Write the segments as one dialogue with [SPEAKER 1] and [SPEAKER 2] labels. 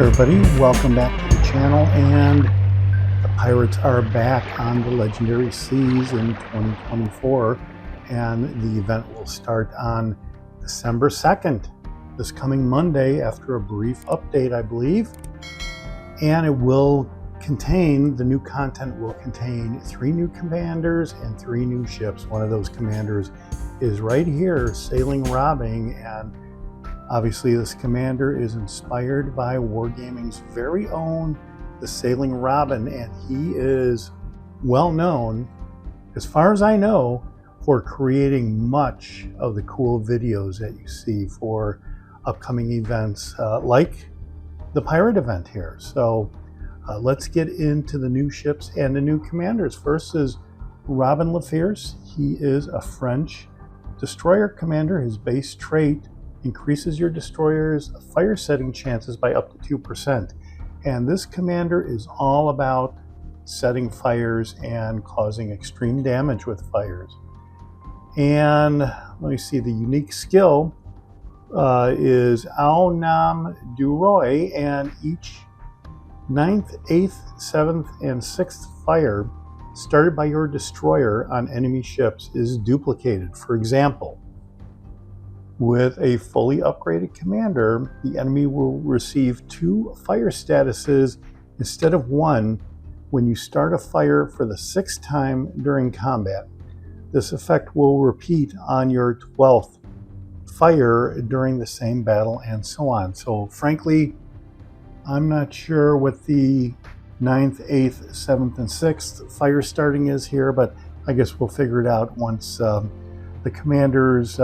[SPEAKER 1] Everybody, welcome back to the channel, and the pirates are back on the legendary seas in 2024, and the event will start on December 2nd, this coming Monday, after a brief update, I believe. And it will contain, the new content will contain 3 new commanders and 3 new ships. One of those commanders is right here, sailing robbing, and obviously this commander is inspired by Wargaming's very own the Sailing Robin, and he is well known, as far as I know, for creating much of the cool videos that you see for upcoming events like the pirate event here. So let's get into the new ships and the new commanders. First is Robin Le Fierce. He is a French destroyer commander. His base trait increases your destroyer's fire setting chances by up to 2%. And this commander is all about setting fires and causing extreme damage with fires. And let me see, the unique skill is Au Nam Du Roy, and each 9th, 8th, 7th, and 6th fire started by your destroyer on enemy ships is duplicated. For example, with a fully upgraded commander, the enemy will receive 2 fire statuses instead of 1 when you start a fire for the 6th time during combat. This effect will repeat on your 12th fire during the same battle, and so on. So frankly, I'm not sure what the 9th, 8th, 7th, and 6th fire starting is here, but I guess we'll figure it out once the commanders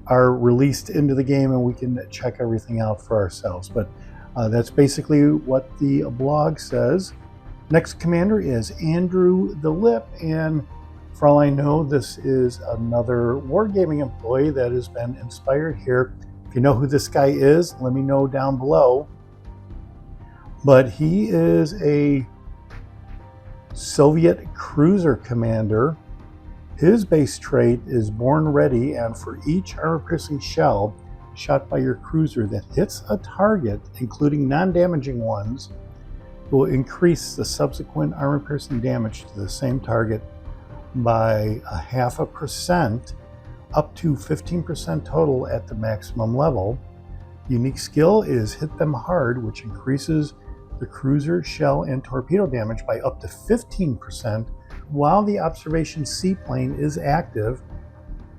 [SPEAKER 1] are released into the game and we can check everything out for ourselves. But that's basically what the blog says. Next commander is Andrew the Lip, and for all I know, this is another Wargaming employee that has been inspired here. If you know who this guy is, let me know down below. But he is a Soviet cruiser commander. His base trait is Born Ready, and for each armor-piercing shell shot by your cruiser that hits a target, including non-damaging ones, will increase the subsequent armor-piercing damage to the same target by 0.5%, up to 15% total at the maximum level. Unique skill is Hit Them Hard, which increases the cruiser, shell, and torpedo damage by up to 15%. While the observation seaplane is active,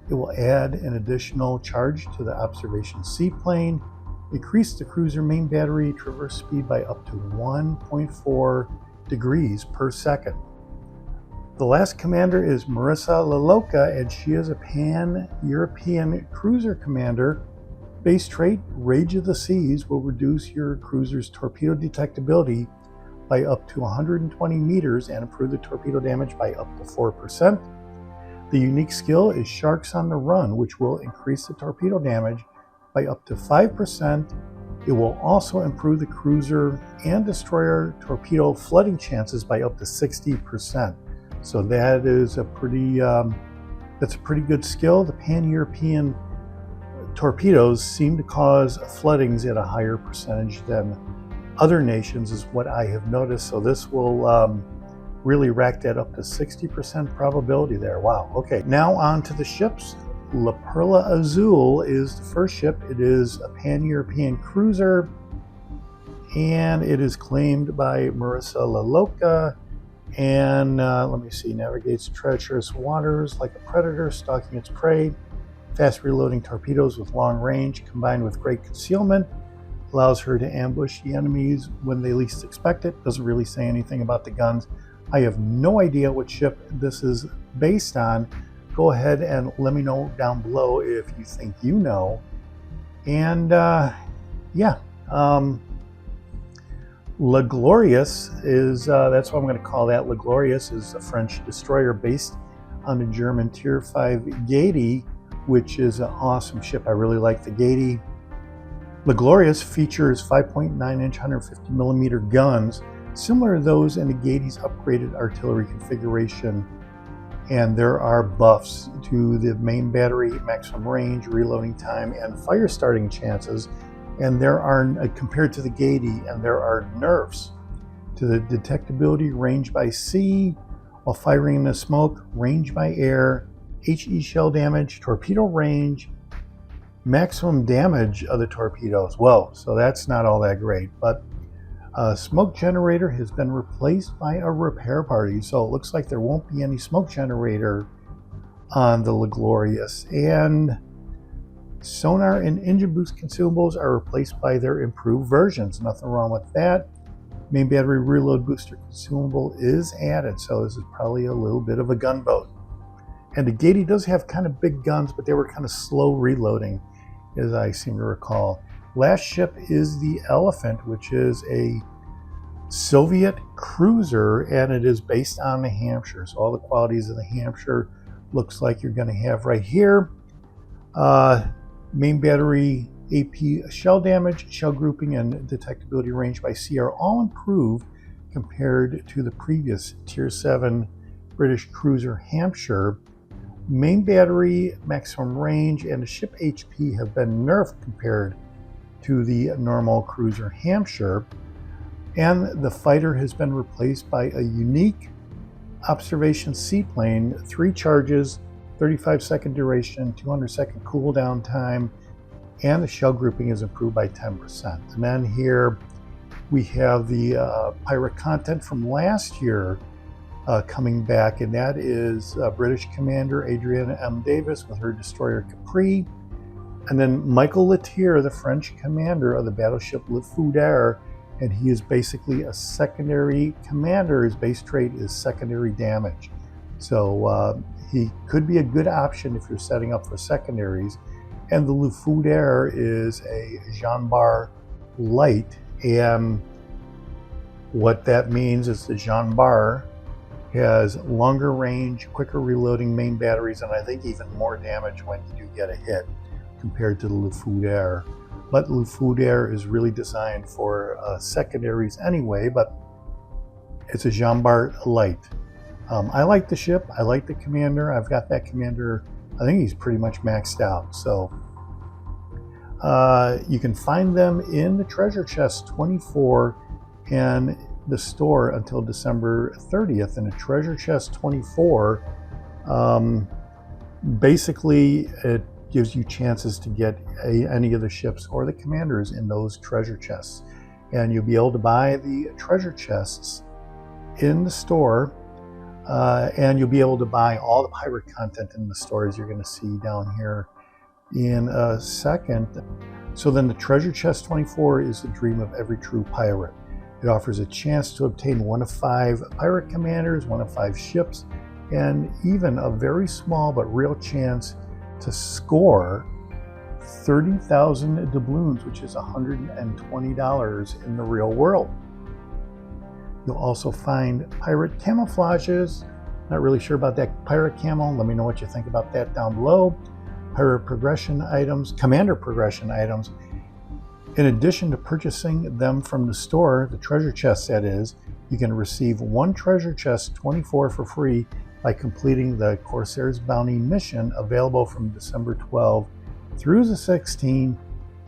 [SPEAKER 1] it will add an additional charge to the observation seaplane, increase the cruiser main battery traverse speed by up to 1.4 degrees per second. The last commander is Marisa La Loca, and she is a pan-European cruiser commander. Base trait, Rage of the Seas, will reduce your cruiser's torpedo detectability by up to 120 meters and improve the torpedo damage by up to 4%. The unique skill is Sharks on the Run, which will increase the torpedo damage by up to 5%. It will also improve the cruiser and destroyer torpedo flooding chances by up to 60%. So that is a pretty good skill. The pan-European torpedoes seem to cause floodings at a higher percentage than other nations, is what I have noticed. So this will really rack that up to 60% probability there. Wow. Okay, now on to the ships. La Perla Azul is the first ship. It is a pan-European cruiser, and it is claimed by Marisa La Loca. And let me see, navigates treacherous waters like a predator stalking its prey. Fast reloading torpedoes with long range combined with great concealment allows her to ambush the enemies when they least expect it. Doesn't really say anything about the guns. I have no idea what ship this is based on. Go ahead and let me know down below if you think you know. And La Glorieux is, that's what I'm going to call that. La Glorieux is a French destroyer based on the German Tier 5 Gaty, which is an awesome ship. I really like the Gaty. La Glorieux features 5.9-inch 150mm guns, similar to those in the Gaty's upgraded artillery configuration. And there are buffs to the main battery, maximum range, reloading time, and fire starting chances. and there are, compared to the Gaiety, and there are nerfs to the detectability range by sea while firing in the smoke, range by air, HE shell damage, torpedo range, maximum damage of the torpedoes. Whoa, so that's not all that great. But smoke generator has been replaced by a repair party, so it looks like there won't be any smoke generator on the Glorieux. And sonar and engine boost consumables are replaced by their improved versions. Nothing wrong with that. Main battery reload booster consumable is added, so this is probably a little bit of a gunboat. And the Gaiety does have kind of big guns, but they were kind of slow reloading, as I seem to recall. Last ship is the Elephant, which is a Soviet cruiser, and it is based on the Hampshire. So all the qualities of the Hampshire looks like you're going to have right here. Main battery AP shell damage, shell grouping, and detectability range by sea are all improved compared to the previous Tier 7 British cruiser Hampshire. Main battery, maximum range, and the ship HP have been nerfed compared to the normal cruiser Hampshire. And the fighter has been replaced by a unique observation seaplane, 3 charges, 35-second duration, 200-second cooldown time, and the shell grouping is improved by 10%. And then here we have the pirate content from last year coming back, and that is British Commander Adrienne M. Davis with her destroyer Caprice, and then Michael Letier, the French commander of the battleship Le Foudre, and he is basically a secondary commander. His base trait is secondary damage. So he could be a good option if you're setting up for secondaries. And the Le Foudre is a Jean-Bar light, and what that means is the Jean-Bar has longer range, quicker reloading main batteries, and I think even more damage when you do get a hit compared to the Le Foudre. But Le Foudre is really designed for secondaries anyway, but it's a Jean-Bar light. I like the ship, I like the commander. I've got that commander, I think he's pretty much maxed out. So you can find them in the Treasure Chest 24 and the store until December 30th. And the Treasure Chest 24, basically it gives you chances to get any of the ships or the commanders in those treasure chests. And you'll be able to buy the treasure chests in the store, and you'll be able to buy all the pirate content in the store, as you're going to see down here in a second. So then the Treasure Chest 24 is the dream of every true pirate. It offers a chance to obtain 1 of 5 pirate commanders, 1 of 5 ships, and even a very small but real chance to score 30,000 doubloons, which is $120 in the real world. You'll also find pirate camouflages. Not really sure about that pirate camo. Let me know what you think about that down below. Pirate progression items, commander progression items. In addition to purchasing them from the store, the treasure chest that is, you can receive 1 treasure chest 24 for free by completing the Corsair's Bounty mission, available from December 12 through the 16th.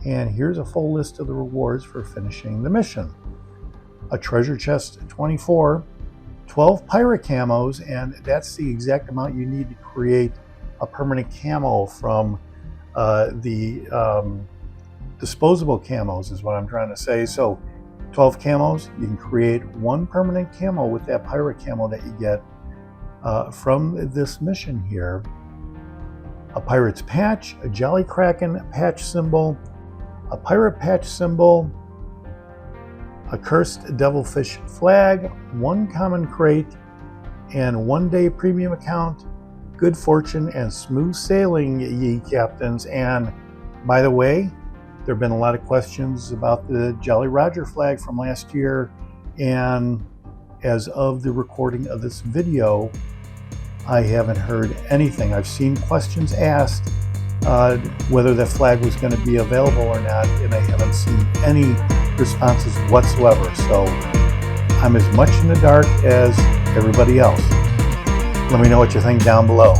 [SPEAKER 1] And here's a full list of the rewards for finishing the mission. A treasure chest 24, 12 pirate camos, and that's the exact amount you need to create a permanent camo from the disposable camos, is what I'm trying to say. So 12 camos, you can create 1 permanent camo with that pirate camo that you get from this mission here. A pirate's patch, a Jolly Kraken patch symbol, a pirate patch symbol, a cursed devilfish flag, 1 common crate, and 1-day premium account. Good fortune and smooth sailing, ye captains. And by the way, there have been a lot of questions about the Jolly Roger flag from last year, and as of the recording of this video, I haven't heard anything. I've seen questions asked whether that flag was going to be available or not, and I haven't seen any responses whatsoever. So I'm as much in the dark as everybody else. Let me know what you think down below.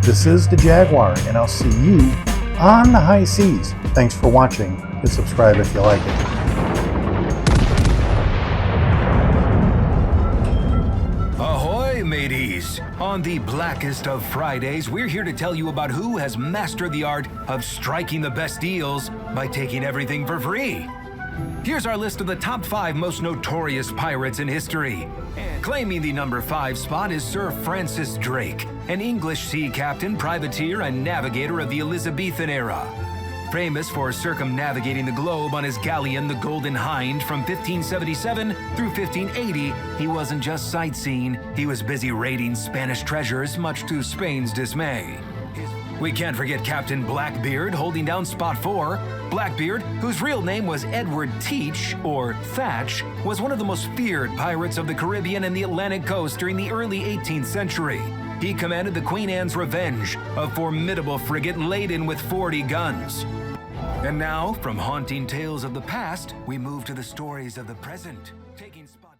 [SPEAKER 1] This is the Jaguar, and I'll see you on the high seas. Thanks for watching, and subscribe if you like it.
[SPEAKER 2] Ahoy, mateys! On the blackest of Fridays, we're here to tell you about who has mastered the art of striking the best deals by taking everything for free. Here's our list of the top 5 most notorious pirates in history. Claiming the number 5 spot is Sir Francis Drake, an English sea captain, privateer, and navigator of the Elizabethan era. Famous for circumnavigating the globe on his galleon, the Golden Hind, from 1577 through 1580, he wasn't just sightseeing, he was busy raiding Spanish treasures, much to Spain's dismay. We can't forget Captain Blackbeard holding down spot 4. Blackbeard, whose real name was Edward Teach, or Thatch, was one of the most feared pirates of the Caribbean and the Atlantic coast during the early 18th century. He commanded the Queen Anne's Revenge, a formidable frigate laden with 40 guns. And now, from haunting tales of the past, we move to the stories of the present, taking spot